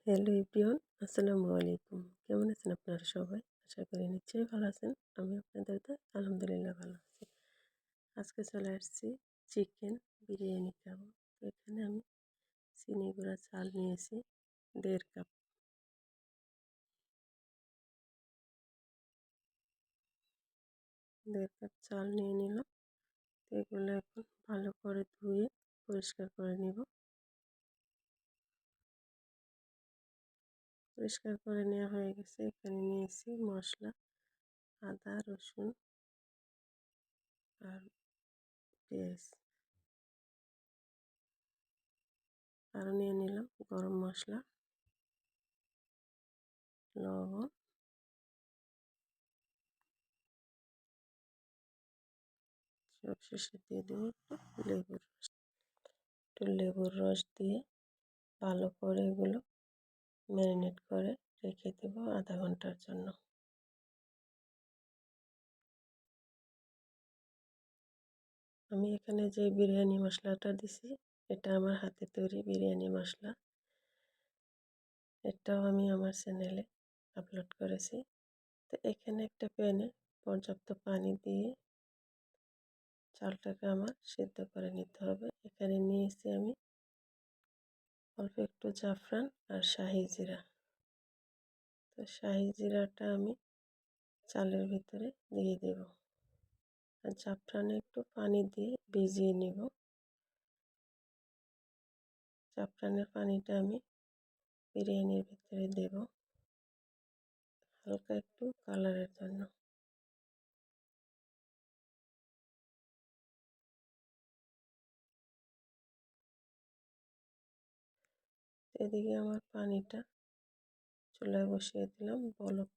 Hello everyone, আসসালামু আলাইকুম। কেমন আছেন আপনারা সবাই? আশা করি নিশ্চয়ই ভালো আছেন। আমি আপনাদের আলহামদুলিল্লাহ ভালো আছি। আজকে চলে আসছি চিকেন বিরিয়ানি খাবো। তো এখানে আমি চিনি গুঁড়া চাল নিয়েছি 1.5 কাপ। 1.5 কাপ চাল নিয়ে নিলাম। তো এগুলো এখন ভালো করে ধুয়ে পরিষ্কার করে নিব। পরিষ্কার করে নেওয়া হয়ে গেছে। এখানে নিয়েছি মশলা, আদা, রসুন আর পেঁয়াজ। আরও নিয়ে নিলাম গরম মশলা, লবণ, সবশেষে দিয়ে দেবো একটু লেবুর রস দিয়ে ভালো করে এগুলো ম্যারিনেট করে রেখে দেব আধা ঘন্টার জন্য। আমি এখানে যে বিরিয়ানি মশলাটা দিছি এটা আমার হাতে তৈরি বিরিয়ানি মশলা। এটাও আমি আমার চ্যানেলে আপলোড করেছি। তো এখানে একটা প্যানে পর্যাপ্ত পানি দিয়ে চালটাকে আমার সিদ্ধ করে নিতে হবে। এখানে নিয়েছি আমি অল্প একটু জাফরান আর শাহি জিরা। তো শাহি জিরাটা আমি চালের ভিতরে দিয়ে দেব আর জাফরানে একটু পানি দিয়ে ভিজিয়ে নিব। জাফরানের পানিটা আমি বিরিয়ানির ভিতরে দেব হালকা একটু কালারের জন্য। এদিকে আমার পানিটা চুলায় বসিয়ে দিলাম, বলক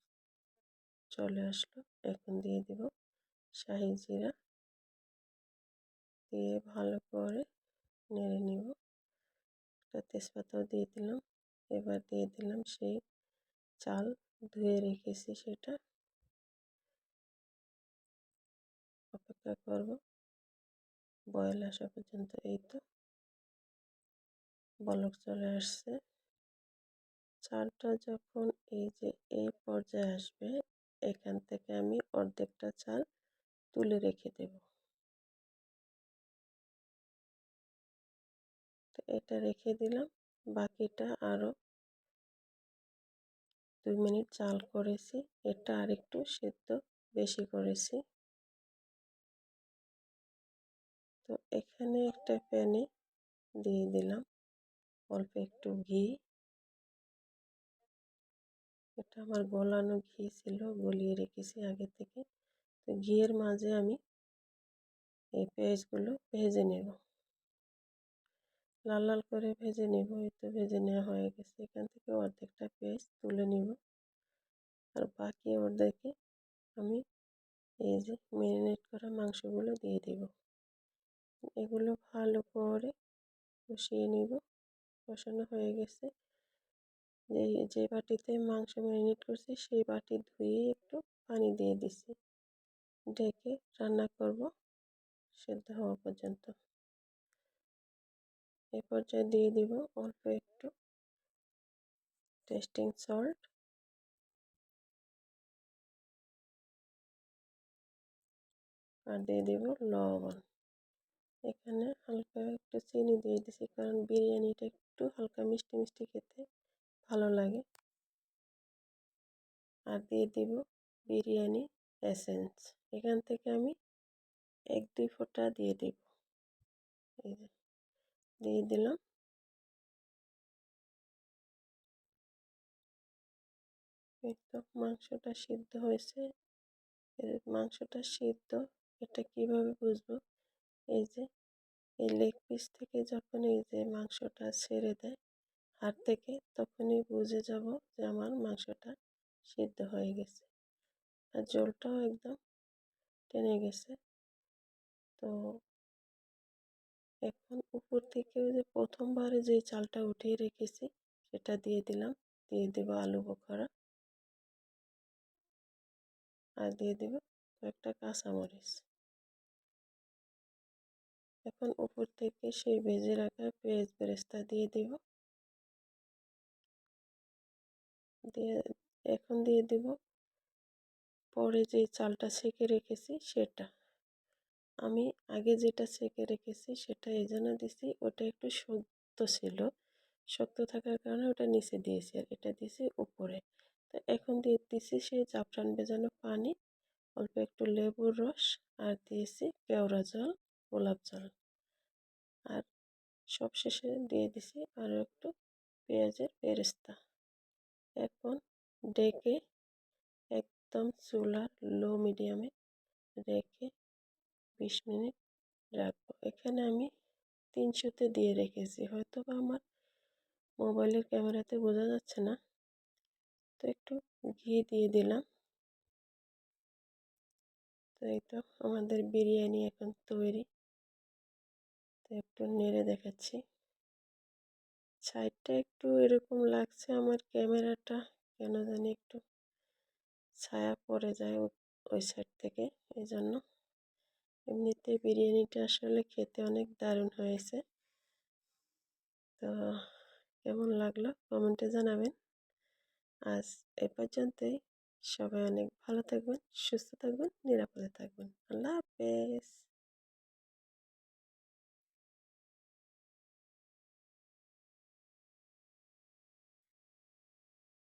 চলে আসলো। এখন দিয়ে দিব শাহি জিরা, দিয়ে ভালো করে নেড়ে নিব। একটা তেজপাতাও দিয়ে দিলাম। এবার দিয়ে দিলাম সেই চাল ধুয়ে রেখেছি, সেটা অপেক্ষা করব বয়েল আসা পর্যন্ত। এই তো বলক চলে আসছে। চালটা যখন এই পর্যায়ে আসবে, এখান থেকে আমি অর্ধেকটা চাল তুলে রেখে দেব। তো এটা রেখে দিলাম। বাকিটা আরও 2 মিনিট চাল করেছি। এটা আরেকটু সেদ্ধ বেশি করেছি। তো এখানে একটা প্যানে দিয়ে দিলাম অল্প একটু ঘি। এটা আমার গলানো ঘি ছিল, গলিয়ে রেখেছি আগে থেকে। তো ঘিয়ের মাঝে আমি এই পেঁয়াজগুলো ভেজে নেব, লাল লাল করে ভেজে নেব। এই তো ভেজে নেওয়া হয়ে গেছে। এখান থেকে অর্ধেকটা পেঁয়াজ তুলে নেব আর বাকি অর্ধেকে আমি এই যে ম্যারিনেট করা মাংসগুলো দিয়ে দেব। এগুলো ভালো করে কষিয়ে নেব। কষানো হয়ে গেছে। যে বাটিতে মাংস ম্যারিনেট করছি সেই বাটি ধুয়ে একটু পানি দিয়ে দিছি। ঢেকে রান্না করব সেদ্ধ হওয়া পর্যন্ত। এ পর্যায়ে দিয়ে দিব অল্প একটু টেস্টিং সল্ট আর দিয়ে দিব লবণ। এখানে হালকা একটু চিনি দিয়ে দিছি, কারণ বিরিয়ানিটা একটু হালকা মিষ্টি মিষ্টি খেতে ভালো লাগে। আর দিয়ে দিব বিরিয়ানি এসেন্স। এখান থেকে আমি 1-2 ফোঁটা দিয়ে দিব। এই যে দিয়ে দিলাম। এই তো মাংসটা সিদ্ধ হয়েছে। মাংসটা সিদ্ধ এটা কিভাবে বুঝবো? এই যে এই লেগ পিস থেকে যখন এই যে মাংসটা ছেড়ে দেয় হাত থেকে, তখনই বুঝে যাব যে আমার মাংসটা সিদ্ধ হয়ে গেছে। আর ঝোলটাও একদম টেনে গেছে। তো এখন উপর থেকে ওই যে প্রথমবারে যে চালটা উঠিয়ে রেখেছি সেটা দিয়ে দিলাম। দিয়ে দেব আলু বোখরা আর দিয়ে দেব কয়েকটা কাঁচামরিচ। এখন উপর থেকে সেই ভেজে রাখা পেঁয়াজ বেরেস্তা দিয়ে দেব। দিয়ে এখন দিয়ে দিব পরে যে চালটা ছেঁকে রেখেছি সেটা। আমি আগে যেটা ছেঁকে রেখেছি সেটা এই জন্য দিছি, ওটা একটু শক্ত ছিল, শক্ত থাকার কারণে ওটা নিচে দিয়েছি আর এটা দিয়েছি উপরে। তো এখন দিয়ে দিছি সেই জাফরান ভেজানো পানি, অল্প একটু লেবুর রস, আর দিয়েছি কেওড়া জল, গোলাপ জল, আর সবশেষে দিয়ে দিছি আরও একটু পেঁয়াজের বেরেস্তা। এখন ডেকে একদম চুলার লো মিডিয়ামে রেখে 20 মিনিট রাখবো। এখানে আমি 300-তে দিয়ে রেখেছি, হয়তো বা আমার মোবাইলের ক্যামেরাতে বোঝা যাচ্ছে না, তো একটু ঘি দিয়ে দিলাম। তো এই তো আমাদের বিরিয়ানি এখন তৈরি। তো একটু নেড়ে দেখাচ্ছি। সাইডটা একটু এরকম লাগছে আমার ক্যামেরাটা, কেন জানি একটু ছায়া পড়ে যায় ওই সাইড থেকে, এই জন্য। এমনিতে বিরিয়ানিটা আসলে খেতে অনেক দারুণ হয়েছে। তো কেমন লাগলো কমেন্টে জানাবেন। আজ এ পর্যন্তই। সবাই অনেক ভালো থাকবেন, সুস্থ থাকবেন, নিরাপদে থাকবেন। আল্লাহ হাফেজ।